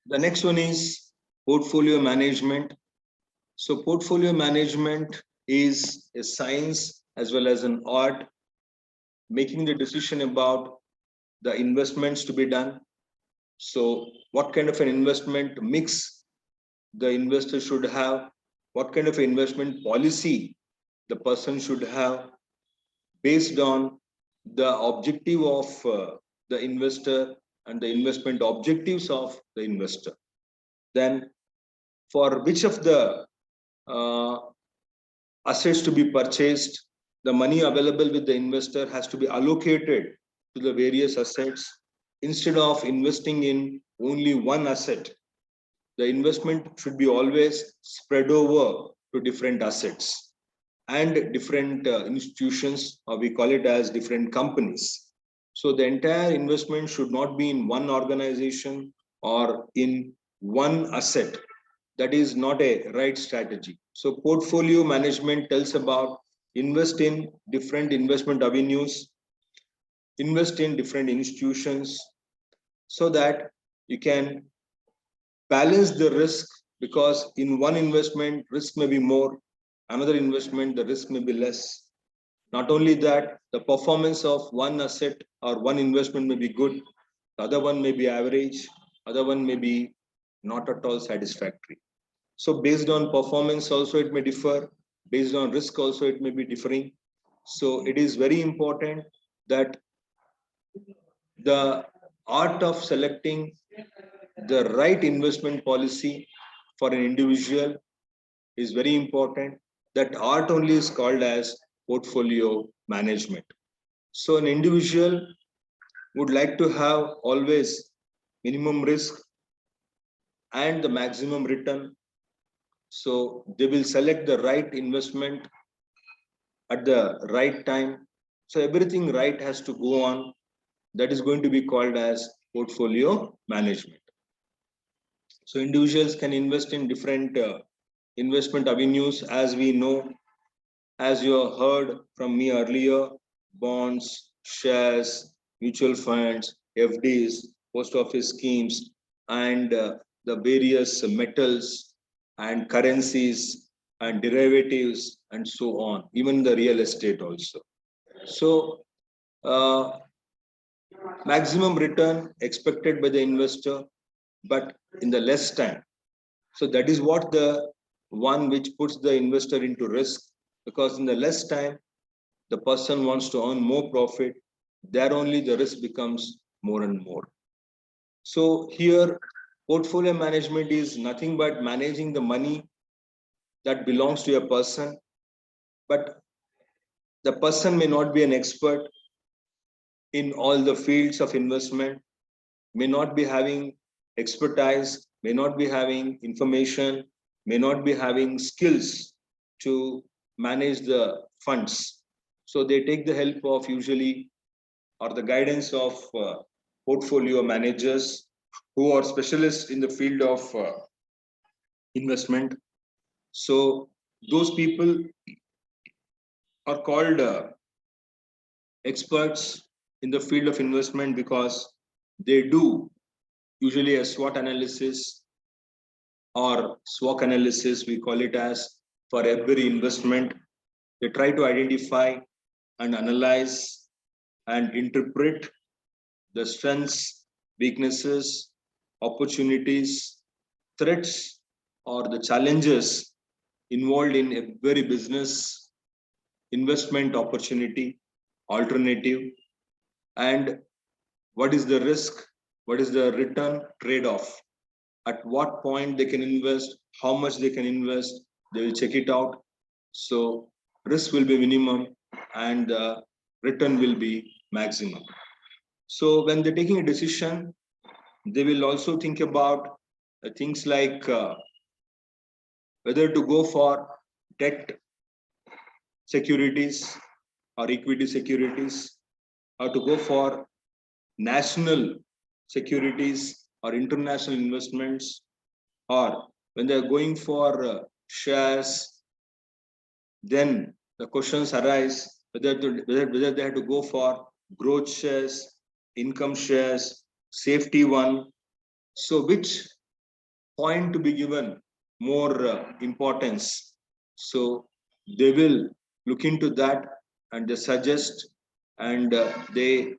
The next one is portfolio management. So portfolio management is a science as well as an art, making the decision about the investments to be done. So what kind of an investment mix the investor should have, what kind of investment policy the person should have based on the objective of the investor and the investment objectives of the investor. Then for which of the uh, assets to be purchased, the money available with the investor has to be allocated to the various assets instead of investing in only one asset. The investment should be always spread over to different assets and different institutions, or we call it as different companies. So the entire investment should not be in one organization or in one asset. That is not a right strategy. So portfolio management tells about invest in different investment avenues, invest in different institutions so that you can balance the risk, because in one investment risk may be more, another investment the risk may be less. Not only that, the performance of one asset or one investment may be good, the other one may be average, other one may be not at all satisfactory. So based on performance also it may differ, based on risk also it may be differing. So it is very important that the art of selecting the right investment policy for an individual is very important. That art only is called as portfolio management. So an individual would like to have always minimum risk and the maximum return. So they will select the right investment at the right time. So everything right has to go on. That is going to be called as portfolio management. So individuals can invest in different investment avenues, as we know, as you heard from me earlier: bonds, shares, mutual funds, FDs, post office schemes, and the various metals and currencies and derivatives and so on, even the real estate also. So uh, maximum return expected by the investor, but in the less time. So that is what the one which puts the investor into risk, because in the less time, the person wants to earn more profit. There only the risk becomes more and more. So here, portfolio management is nothing but managing the money that belongs to a person, but the person may not be an expert in all the fields of investment, may not be having expertise, may not be having information, may not be having skills to manage the funds. So they take the help of usually or the guidance of portfolio managers who are specialists in the field of investment. So those people are called experts in the field of investment because they do usually a SWOT analysis or SWOT analysis, we call it as, for every investment. They try to identify and analyze and interpret the strengths, weaknesses, opportunities, threats, or the challenges involved in every business, investment opportunity, alternative, and what is the risk, what is the return trade-off, at what point they can invest, how much they can invest, they will check it out. So risk will be minimum and return will be maximum. So when they're taking a decision, they will also think about things like whether to go for debt securities or equity securities, or to go for national securities or international investments, or when they're going for shares, then the questions arise whether they have to go for growth shares, income shares, safety one. So which point to be given more importance. So they will look into that and they suggest, and they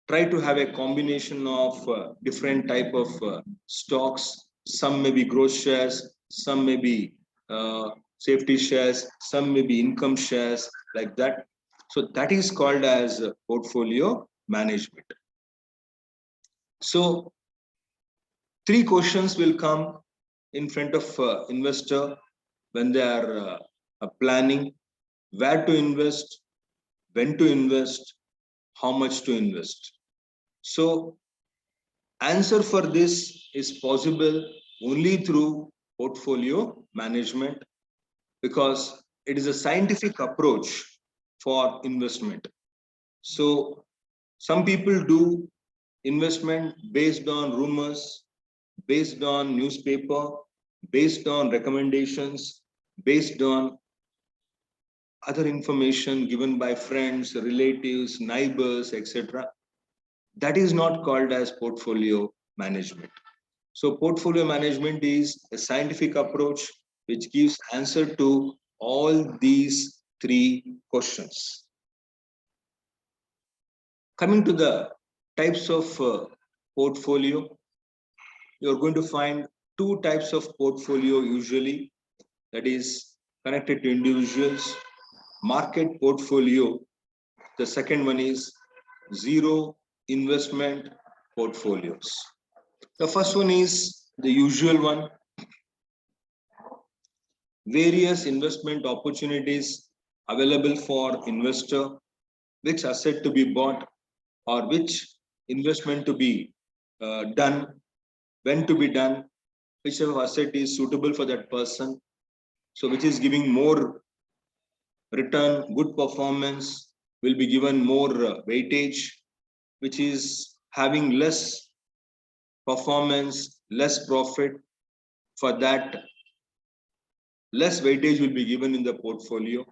try to have a combination of different type of stocks. Some may be growth shares, some may be safety shares, some may be income shares, like that. So that is called as portfolio management. So three questions will come in front of investor when they are planning: where to invest, when to invest, how much to invest. So answer for this is possible only through portfolio management, because it is a scientific approach for investment. So some people do investment based on rumors, based on newspaper, based on recommendations, based on other information given by friends, relatives, neighbors, etc. That is not called as portfolio management. So portfolio management is a scientific approach which gives answer to all these three questions. Coming to the types of portfolio, you're going to find two types of portfolio usually, that is connected to individuals. Market portfolio. The second one is zero investment portfolios. The first one is the usual one. Various investment opportunities available for investor, which asset to be bought or which investment to be done, when to be done, whichever asset is suitable for that person. So which is giving more return, good performance, will be given more weightage, which is having less performance, less profit, for that less weightage will be given in the portfolio.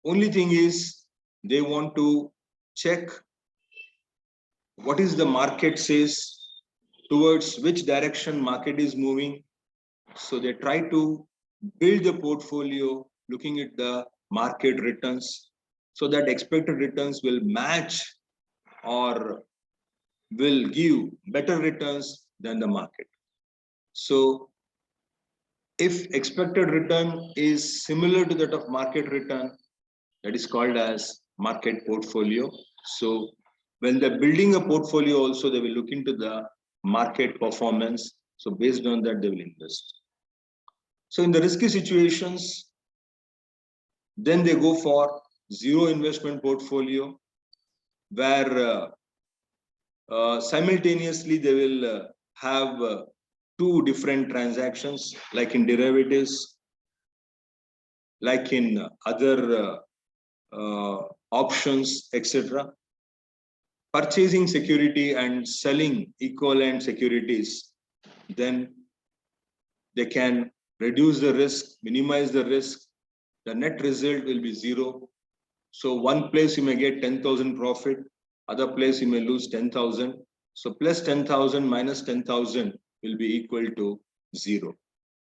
Only thing is they want to check what is the market says, towards which direction market is moving. So they try to build the portfolio looking at the market returns, so that expected returns will match or will give better returns than the market. So if expected return is similar to that of market return, that is called as market portfolio. So when they're building a portfolio also, they will look into the market performance. So based on that, they will invest. So in the risky situations, then they go for zero investment portfolio, where simultaneously they will have two different transactions, like in derivatives, like in other options, etc. Purchasing security and selling equivalent securities, then they can reduce the risk, minimize the risk. The net result will be zero. So one place you may get 10,000 profit, other place you may lose 10,000. So plus 10,000 minus 10,000 will be equal to zero.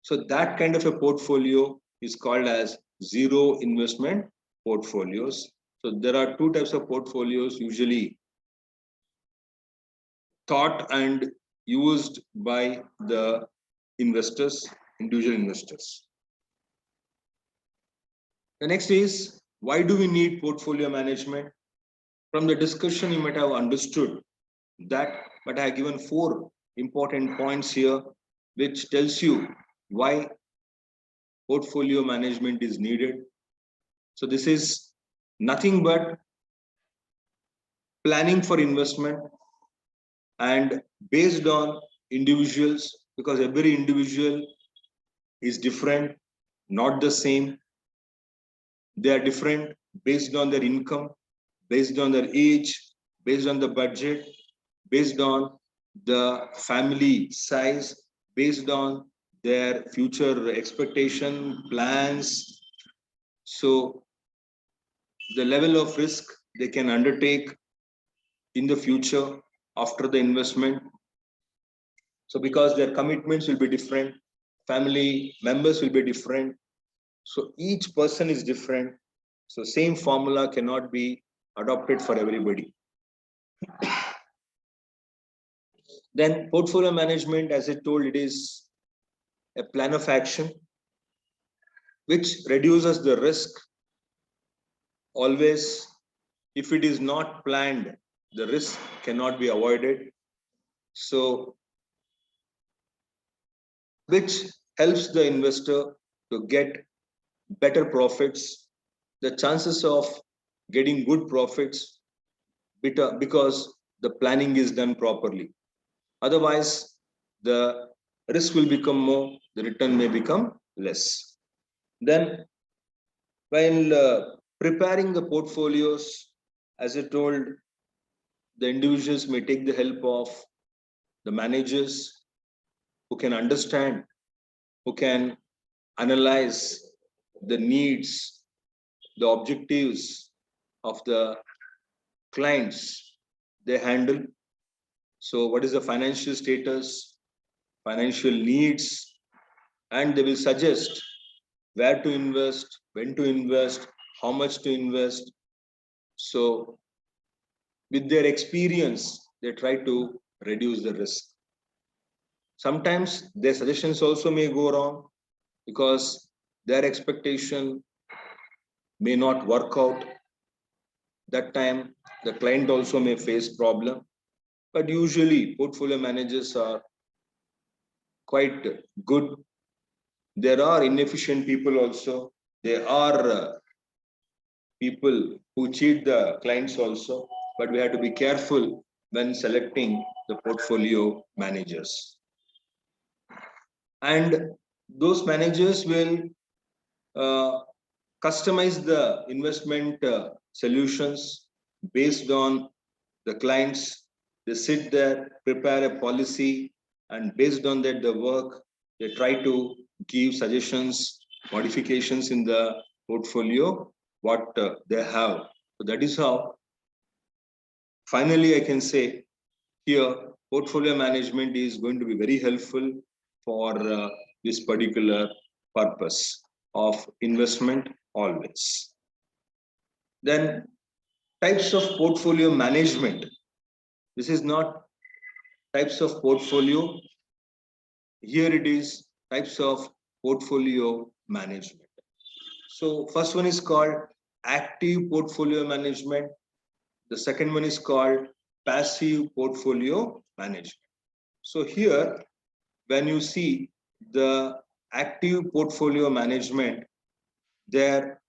So that kind of a portfolio is called as zero investment portfolios. So there are two types of portfolios usually thought and used by the investors, individual investors. The next is, why do we need portfolio management? From the discussion, you might have understood that, but I have given four important points here, which tells you why portfolio management is needed. So this is nothing but planning for investment, and based on individuals, because every individual is different, not the same. They are different based on their income, based on their age, based on the budget, based on the family size, based on their future expectation, plans. So the level of risk they can undertake in the future after the investment. So because their commitments will be different, family members will be different. So each person is different. So same formula cannot be adopted for everybody. Then portfolio management, as I told, it is a plan of action which reduces the risk. Always, if it is not planned, the risk cannot be avoided. So, which helps the investor to get better profits, the chances of getting good profits because the planning is done properly. Otherwise, the risk will become more, the return may become less. Then, while preparing the portfolios, as I told, the individuals may take the help of the managers who can understand, who can analyze the needs, the objectives of the clients they handle. So, what is the financial status, financial needs, and they will suggest where to invest, when to invest, how much to invest. So, with their experience, they try to reduce the risk. Sometimes their suggestions also may go wrong because their expectation may not work out. That time, the client also may face problem. But usually, portfolio managers are quite good. There are inefficient people also. There are people who cheat the clients also. But we have to be careful when selecting the portfolio managers. And those managers will uh, customize the investment solutions based on the clients. They sit there, prepare a policy, and based on that, the work, they try to give suggestions, modifications in the portfolio, what they have. So that is how, finally, I can say here, portfolio management is going to be very helpful for this particular purpose of investment always. Then types of portfolio management. This is not types of portfolio. Here it is types of portfolio management. So first one is called active portfolio management. The second one is called passive portfolio management. So here, when you see the active portfolio management, there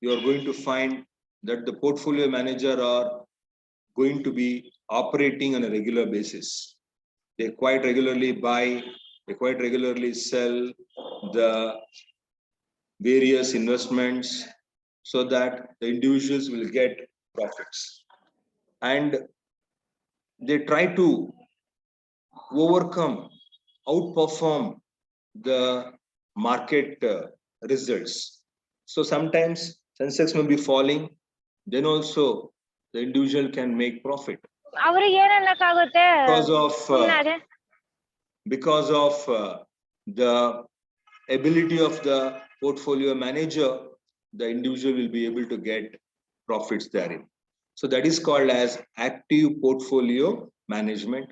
you are going to find that the portfolio manager are going to be operating on a regular basis. They quite regularly buy, they quite regularly sell the various investments so that the individuals will get profits. And they try to overcome, outperform the market results. So sometimes Sensex may be falling, then also the individual can make profit. Because of because of the ability of the portfolio manager, the individual will be able to get profits therein. So that is called as active portfolio management.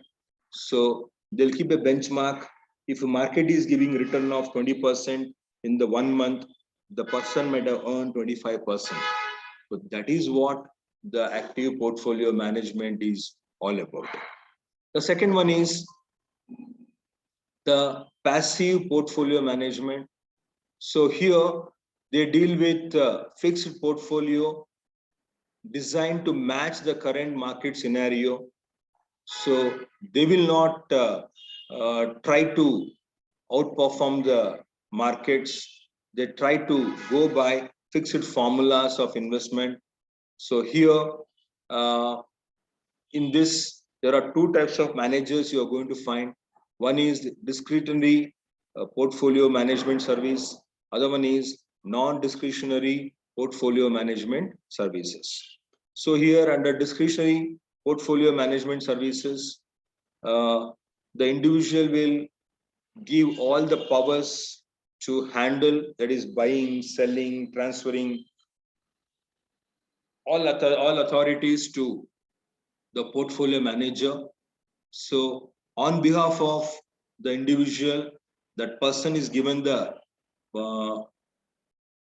So they'll keep a benchmark. If a market is giving return of 20% in the 1 month, the person might have earned 25%. So that is what the active portfolio management is all about. The second one is the passive portfolio management. So here they deal with fixed portfolio designed to match the current market scenario. So they will not try to outperform the markets. They try to go by fixed formulas of investment. So here in this, there are two types of managers you are going to find. One is discretionary portfolio management service. Other one is non-discretionary portfolio management services. So here under discretionary portfolio management services, The individual will give all the powers to handle, that is buying, selling, transferring, all authorities to the portfolio manager. So on behalf of the individual, that person is given the uh,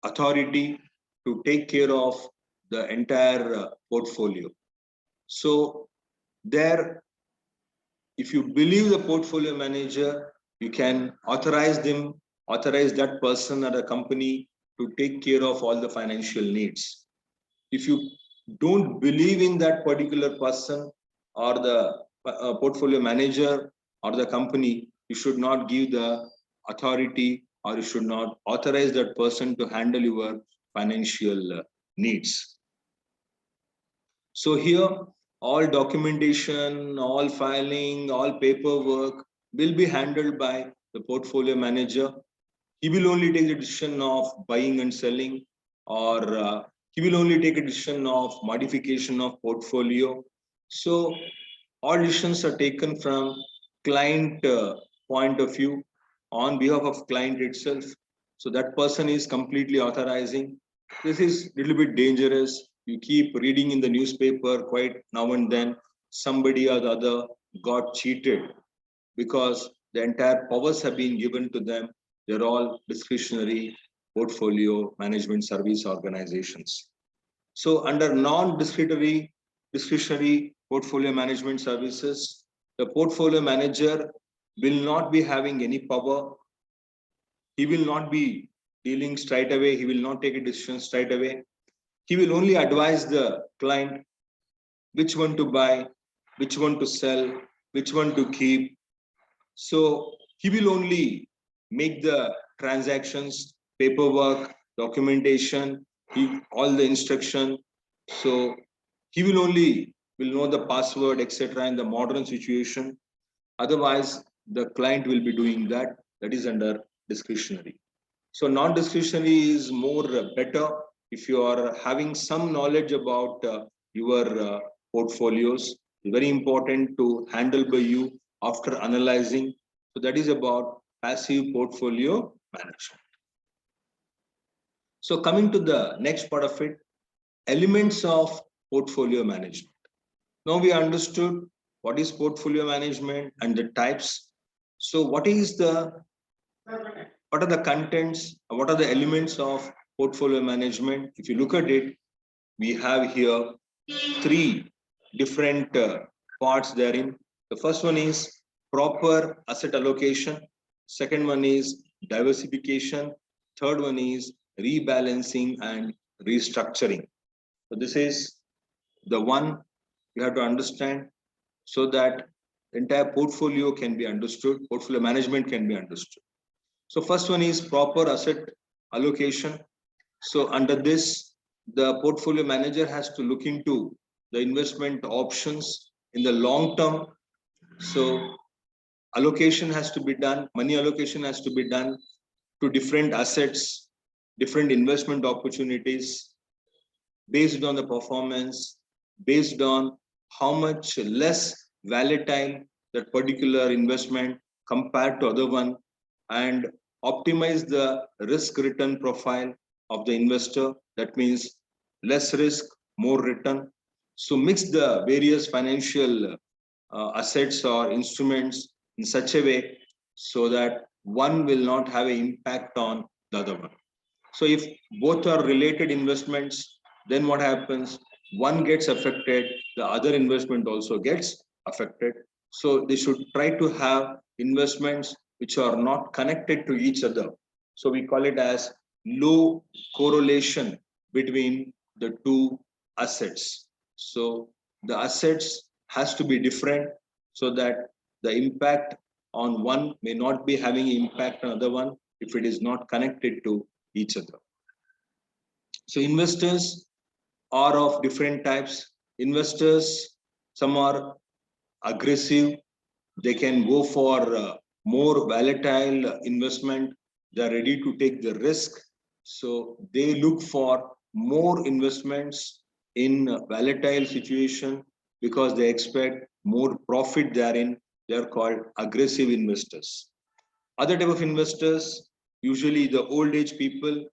authority to take care of the entire portfolio. So there, if you believe the portfolio manager, you can authorize that person or a company to take care of all the financial needs. If you don't believe in that particular person or the portfolio manager or the company, you should not give the authority or you should not authorize that person to handle your financial needs. So here, all documentation, all filing, all paperwork will be handled by the portfolio manager. He will only take the decision of buying and selling, or he will only take a decision of modification of portfolio. So all decisions are taken from client point of view on behalf of client itself. So that person is completely authorizing. This is a little bit dangerous. You keep reading in the newspaper quite now and then, somebody or the other got cheated because the entire powers have been given to them. They're all discretionary portfolio management service organizations. So under discretionary portfolio management services, the portfolio manager will not be having any power. He will not be dealing straight away. He will not take a decision straight away. He will only advise the client which one to buy, which one to sell, which one to keep. So he will only make the transactions, paperwork, documentation, all the instruction. So he will only will know the password, etc. in the modern situation. Otherwise, the client will be doing that. That is under discretionary. So non-discretionary is more better if you are having some knowledge about your portfolios. Very important to handle by you after analyzing. So that is about passive portfolio management. So coming to the next part of it, elements of portfolio management. Now we understood what is portfolio management and the types. So what are the contents, what are the elements of portfolio management? If you look at it, we have here three different parts therein. The first one is proper asset allocation. Second one is diversification. Third one is rebalancing and restructuring. So this is the one you have to understand so that entire portfolio can be understood, portfolio management can be understood. So first one is proper asset allocation. So under this, the portfolio manager has to look into the investment options in the long term. So allocation has to be done, money allocation has to be done to different assets, different investment opportunities based on the performance, based on how much less volatile that particular investment compared to other one, and optimize the risk return profile of the investor. That means less risk, more return. So mix the various financial assets or instruments in such a way so that one will not have an impact on the other one. So if both are related investments, then what happens? One gets affected, the other investment also gets affected. So they should try to have investments which are not connected to each other. So we call it as low correlation between the two assets. So the assets has to be different so that the impact on one may not be having impact on other one if it is not connected to each other. So investors are of different types. Investors, some are aggressive. They can go for more volatile investment. They are ready to take the risk. So they look for more investments in volatile situation because they expect more profit therein. They are called aggressive investors. Other type of investors, usually the old age people,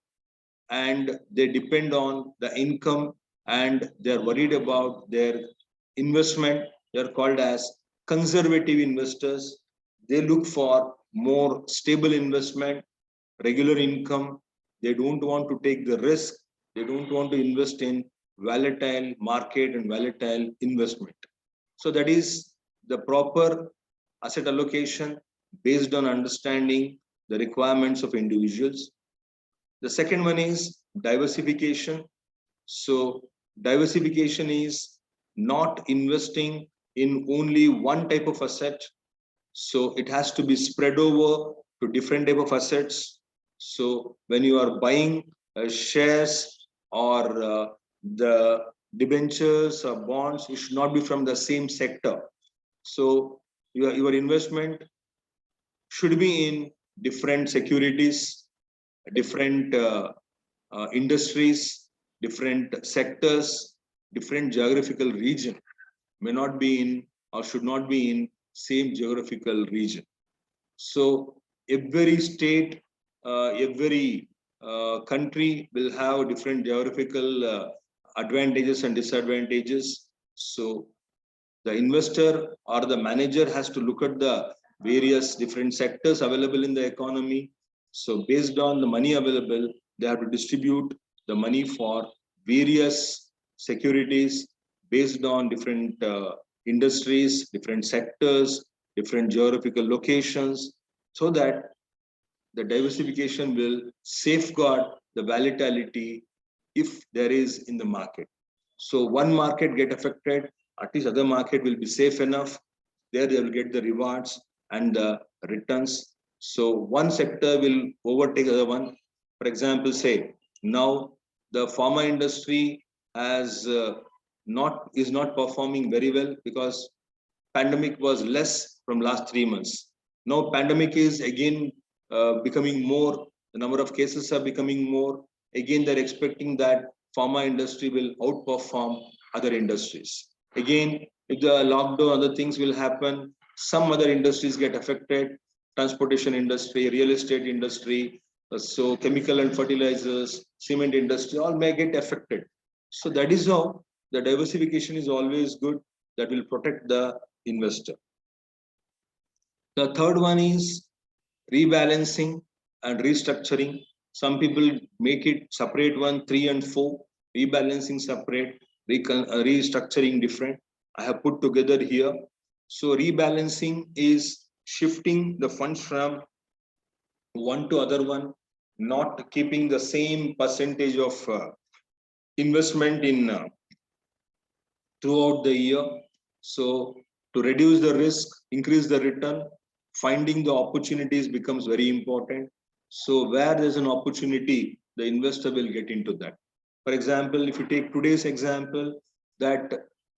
and they depend on the income and they're worried about their investment. They're called as conservative investors. They look for more stable investment, regular income. They don't want to take the risk. They don't want to invest in volatile market and volatile investment. So that is the proper asset allocation based on understanding the requirements of individuals. The second one is diversification. So diversification is not investing in only one type of asset. So it has to be spread over to different type of assets. So when you are buying shares or the debentures or bonds, it should not be from the same sector. So your investment should be in different securities, different industries, different sectors, different geographical region. May not be in or should not be in same geographical region. So every state, every country will have different geographical advantages and disadvantages. So the investor or the manager has to look at the various different sectors available in the economy. So based on the money available, they have to distribute the money for various securities based on different industries, different sectors, different geographical locations, so that the diversification will safeguard the volatility if there is in the market. So one market get affected, at least other market will be safe enough. There they will get the rewards and the returns. So one sector will overtake the other one. For example, say now the pharma industry has not is not performing very well because pandemic was less from last 3 months. Now pandemic is again becoming more. The number of cases are becoming more. Again, they're expecting that pharma industry will outperform other industries. Again, if the lockdown, other things will happen. Some other industries get affected. Transportation industry, real estate industry, so chemical and fertilizers, cement industry, all may get affected. So that is how the diversification is always good. That will protect the investor. The third one is rebalancing and restructuring. Some people make it separate one, 3 and 4, rebalancing separate, restructuring different. I have put together here. So rebalancing is shifting the funds from one to other one, not keeping the same percentage of investment in throughout the year. So to reduce the risk, increase the return, finding the opportunities becomes very important. So where there's an opportunity, the investor will get into that. For example, if you take today's example, that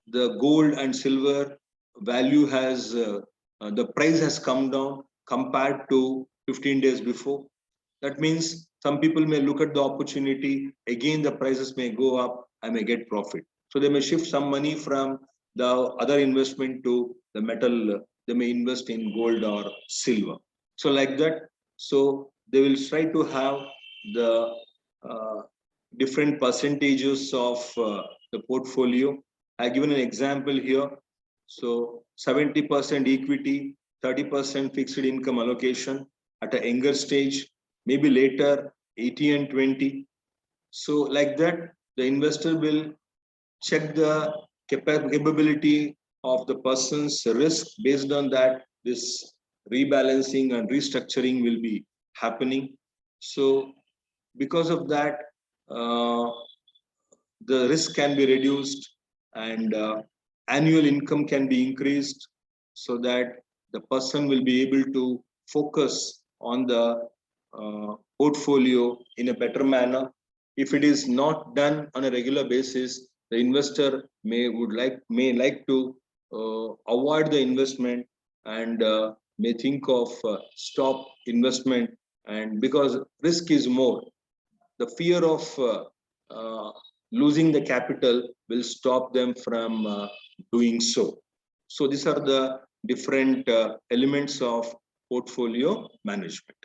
the gold and silver value has, the price has come down compared to 15 days before. That means some people may look at the opportunity, again the prices may go up, I may get profit. So they may shift some money from the other investment to the metal. They may invest in gold or silver. So like that, so they will try to have the different percentages of the portfolio. I given an example here. So 70% equity, 30% fixed income allocation at a younger stage, maybe later 80 and 20. So like that, the investor will check the capability of the person's risk. Based on that, this rebalancing and restructuring will be happening. So because of that, the risk can be reduced and annual income can be increased, so that the person will be able to focus on the portfolio in a better manner. If it is not done on a regular basis, the investor may like to avoid the investment and may think of stop investment, and because risk is more, the fear of losing the capital will stop them from doing so. So these are the different elements of portfolio management.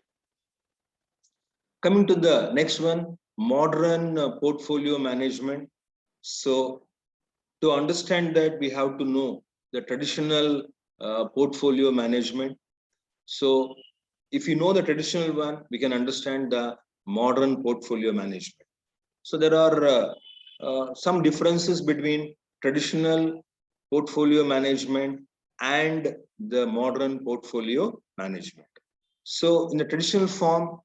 Coming to the next one, modern portfolio management. So to understand that, we have to know the traditional portfolio management. So if you know the traditional one, we can understand the modern portfolio management. So there are some differences between traditional portfolio management and the modern portfolio management. So in the traditional form,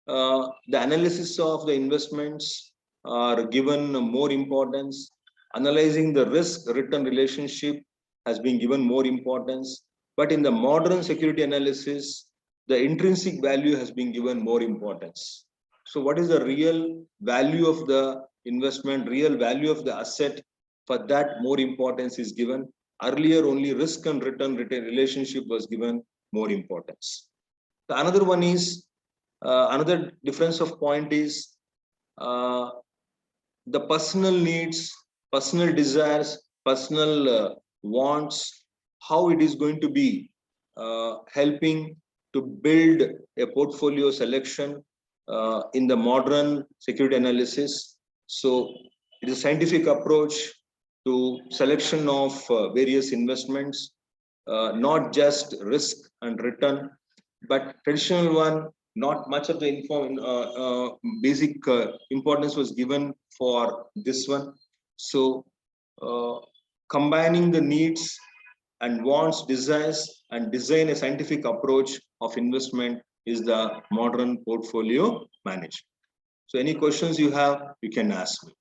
the analysis of the investments are given more importance. Analyzing the risk return relationship has been given more importance. But in the modern security analysis, the intrinsic value has been given more importance. So what is the real value of the investment, real value of the asset? For that, more importance is given. Earlier, only risk and return relationship was given more importance. The another one is, another difference of point is uh, the personal needs, personal desires, personal wants, how it is going to be helping to build a portfolio selection in the modern security analysis. So it is a scientific approach to selection of various investments, not just risk and return, but traditional one, not much of the basic importance was given for this one. So combining the needs and wants, desires, and design a scientific approach of investment is the modern portfolio management. So any questions you have, you can ask me.